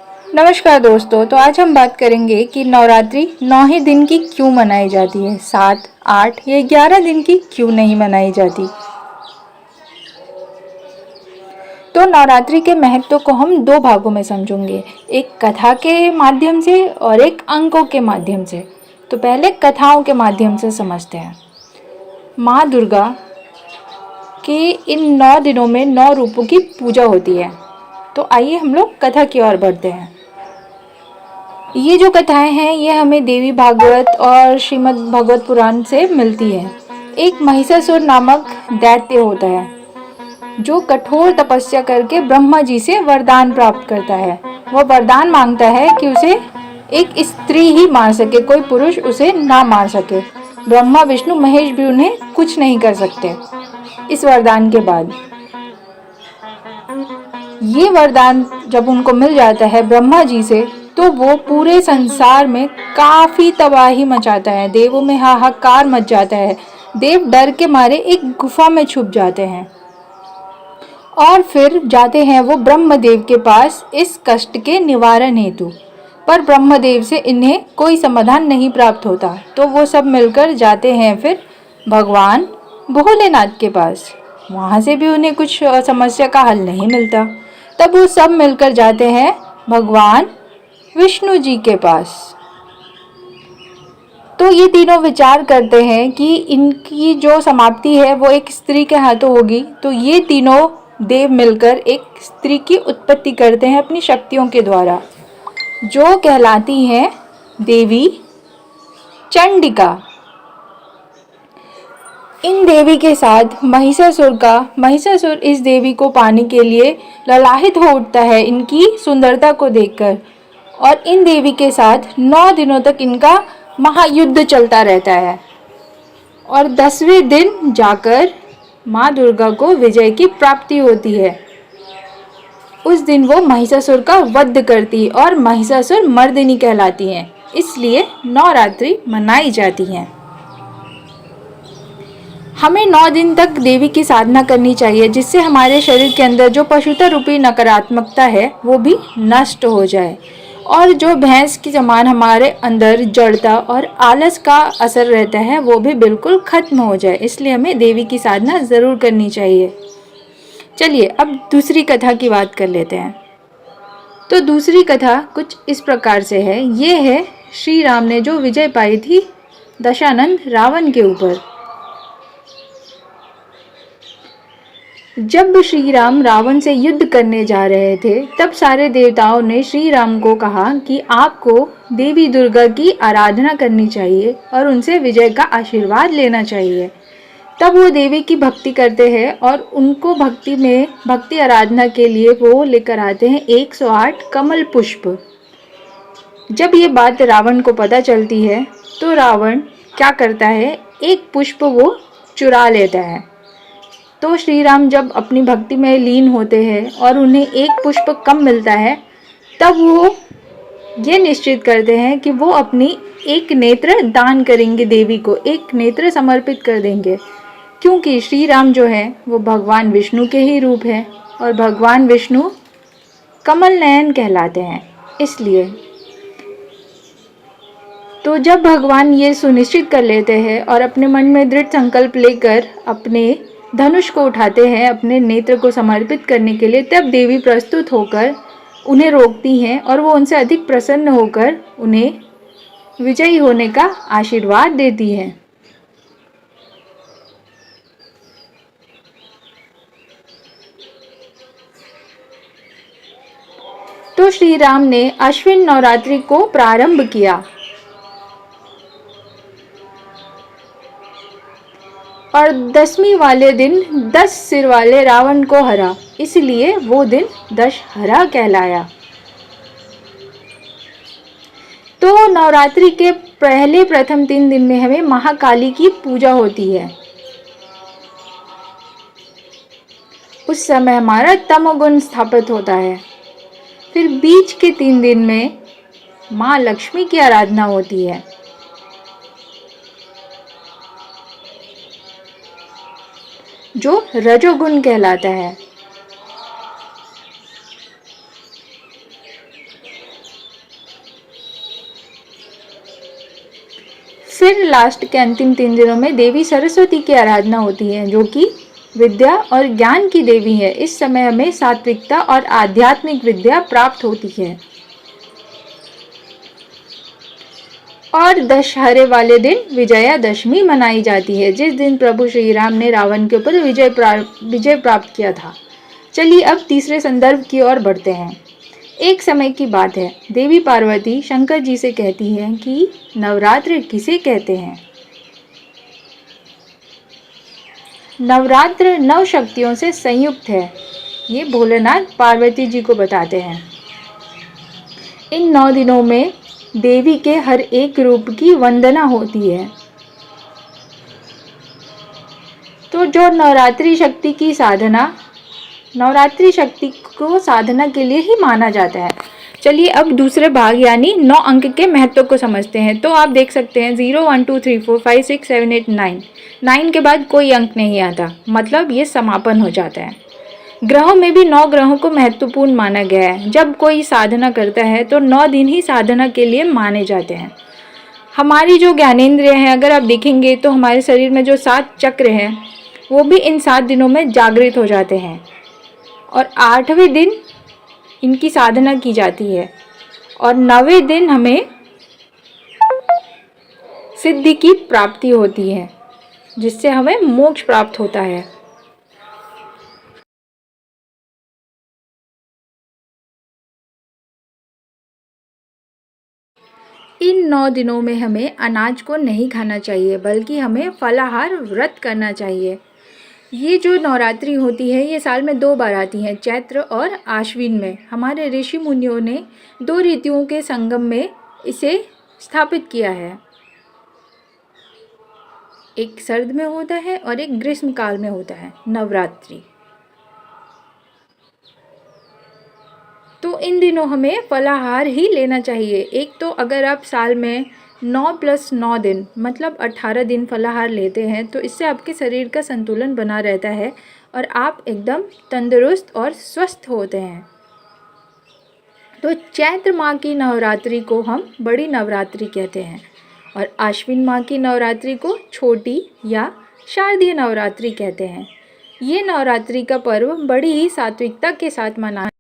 नमस्कार दोस्तों। तो आज हम बात करेंगे कि नवरात्रि 9 ही दिन की क्यों मनाई जाती है, 7, 8 या 11 दिन की क्यों नहीं मनाई जाती। तो नवरात्रि के महत्व को हम दो भागों में समझेंगे, एक कथा के माध्यम से और एक अंकों के माध्यम से। तो पहले कथाओं के माध्यम से समझते हैं। माँ दुर्गा के इन 9 दिनों में 9 रूपों की पूजा होती है। तो आइए हम लोग कथा की ओर बढ़ते हैं। ये जो कथाएं हैं ये हमें देवी भागवत और श्रीमद् भगवत पुराण से मिलती है। एक महिषासुर नामक दैत्य होता है जो कठोर तपस्या करके ब्रह्मा जी से वरदान प्राप्त करता है। वह वरदान मांगता है कि उसे एक स्त्री ही मार सके, कोई पुरुष उसे ना मार सके। ब्रह्मा विष्णु महेश भी उन्हें कुछ नहीं कर सकते। इस वरदान के बाद ये वरदान जब उनको मिल जाता है ब्रह्मा जी से, तो वो पूरे संसार में काफी तबाही मचाता है। देवों में हाहाकार मच जाता है। देव डर के मारे एक गुफा में छुप जाते हैं और फिर जाते हैं वो ब्रह्मदेव के पास इस कष्ट के निवारण हेतु। पर ब्रह्मदेव से इन्हें कोई समाधान नहीं प्राप्त होता। तो वो सब मिलकर जाते हैं फिर भगवान भोलेनाथ के पास। वहां से भी उन्हें कुछ समस्या का हल नहीं मिलता। तब वो सब मिलकर जाते हैं भगवान विष्णु जी के पास। तो ये तीनों विचार करते हैं कि इनकी जो समाप्ति है वो एक स्त्री के हाथों होगी। तो ये तीनों देव मिलकर एक स्त्री की उत्पत्ति करते हैं अपनी शक्तियों के द्वारा, जो कहलाती हैं देवी चंडिका। इन देवी के साथ महिषासुर इस देवी को पाने के लिए ललाहित हो उठता है इनकी सुंदरता को देखकर। और इन देवी के साथ 9 दिनों तक इनका महायुद्ध चलता रहता है और 10वें दिन जाकर माँ दुर्गा को विजय की प्राप्ति होती है। उस दिन वो महिषासुर का वध करती और महिषासुर मर्दिनी कहलाती हैं। इसलिए नवरात्रि मनाई जाती हैं। हमें 9 दिन तक देवी की साधना करनी चाहिए, जिससे हमारे शरीर के अंदर जो पशुता रूपी नकारात्मकता है वो भी नष्ट हो जाए और जो भैंस की समान हमारे अंदर जड़ता और आलस का असर रहता है वो भी बिल्कुल खत्म हो जाए। इसलिए हमें देवी की साधना ज़रूर करनी चाहिए। चलिए अब दूसरी कथा की बात कर लेते हैं। तो दूसरी कथा कुछ इस प्रकार से है। ये है श्री राम ने जो विजय पाई थी दशानंद रावण के ऊपर। जब श्री राम रावण से युद्ध करने जा रहे थे, तब सारे देवताओं ने श्री राम को कहा कि आपको देवी दुर्गा की आराधना करनी चाहिए और उनसे विजय का आशीर्वाद लेना चाहिए। तब वो देवी की भक्ति करते हैं और उनको भक्ति आराधना के लिए वो लेकर आते हैं 108 कमल पुष्प। जब ये बात रावण को पता चलती है तो रावण क्या करता है, एक पुष्प वो चुरा लेता है। तो श्री राम जब अपनी भक्ति में लीन होते हैं और उन्हें एक पुष्प कम मिलता है, तब वो ये निश्चित करते हैं कि वो अपनी एक नेत्र दान करेंगे, देवी को एक नेत्र समर्पित कर देंगे। क्योंकि श्री राम जो है वो भगवान विष्णु के ही रूप है और भगवान विष्णु कमल नयन कहलाते हैं। इसलिए तो जब भगवान ये सुनिश्चित कर लेते हैं और अपने मन में दृढ़ संकल्प लेकर अपने धनुष को उठाते हैं अपने नेत्र को समर्पित करने के लिए, तब देवी प्रस्तुत होकर उन्हें रोकती हैं और वो उनसे अधिक प्रसन्न होकर उन्हें विजयी होने का आशीर्वाद देती हैं। तो श्री राम ने अश्विन नवरात्रि को प्रारंभ किया और 10वीं वाले दिन 10 सिर वाले रावण को हरा, इसलिए वो दिन दशहरा कहलाया। तो नवरात्रि के पहले प्रथम 3 दिन में हमें महाकाली की पूजा होती है। उस समय हमारा तमोगुण स्थापित होता है। फिर बीच के 3 दिन में माँ लक्ष्मी की आराधना होती है। जो रजोगुण कहलाता है। फिर लास्ट के अंतिम 3 दिनों में देवी सरस्वती की आराधना होती है, जो कि विद्या और ज्ञान की देवी है। इस समय हमें सात्विकता और आध्यात्मिक विद्या प्राप्त होती है। और दशहरे वाले दिन विजयादशमी मनाई जाती है, जिस दिन प्रभु श्री राम ने रावण के ऊपर विजय प्राप्त किया था। चलिए अब तीसरे संदर्भ की ओर बढ़ते हैं। एक समय की बात है, देवी पार्वती शंकर जी से कहती हैं कि नवरात्र किसे कहते हैं। नवरात्र 9 शक्तियों से संयुक्त है, ये भोलेनाथ पार्वती जी को बताते हैं। इन 9 दिनों में देवी के हर एक रूप की वंदना होती है। तो जो नवरात्रि शक्ति को साधना के लिए ही माना जाता है। चलिए अब दूसरे भाग यानी 9 अंक के महत्व को समझते हैं। तो आप देख सकते हैं 0 1 2 3 4 5 6 7 8 9 9 के बाद कोई अंक नहीं आता, मतलब ये समापन हो जाता है। ग्रहों में भी 9 ग्रहों को महत्वपूर्ण माना गया है। जब कोई साधना करता है तो 9 दिन ही साधना के लिए माने जाते हैं। हमारी जो ज्ञानेंद्रिय है, अगर आप देखेंगे तो हमारे शरीर में जो 7 चक्र हैं वो भी इन 7 दिनों में जागृत हो जाते हैं और 8वें दिन इनकी साधना की जाती है और 9वें दिन हमें सिद्धि की प्राप्ति होती है, जिससे हमें मोक्ष प्राप्त होता है। इन 9 दिनों में हमें अनाज को नहीं खाना चाहिए, बल्कि हमें फलाहार व्रत करना चाहिए। ये जो नवरात्रि होती है ये साल में 2 बार आती हैं, चैत्र और आश्विन में। हमारे ऋषि मुनियों ने 2 ऋतुओं के संगम में इसे स्थापित किया है। एक सर्द में होता है और एक ग्रीष्म काल में होता है नवरात्रि। तो इन दिनों हमें फलाहार ही लेना चाहिए। एक तो अगर आप साल में 9 + 9 दिन मतलब 18 दिन फलाहार लेते हैं तो इससे आपके शरीर का संतुलन बना रहता है और आप एकदम तंदुरुस्त और स्वस्थ होते हैं। तो चैत्र माह की नवरात्रि को हम बड़ी नवरात्रि कहते हैं और आश्विन माह की नवरात्रि को छोटी या शारदीय नवरात्रि कहते हैं। ये नवरात्रि का पर्व बड़ी ही सात्विकता के साथ मनाया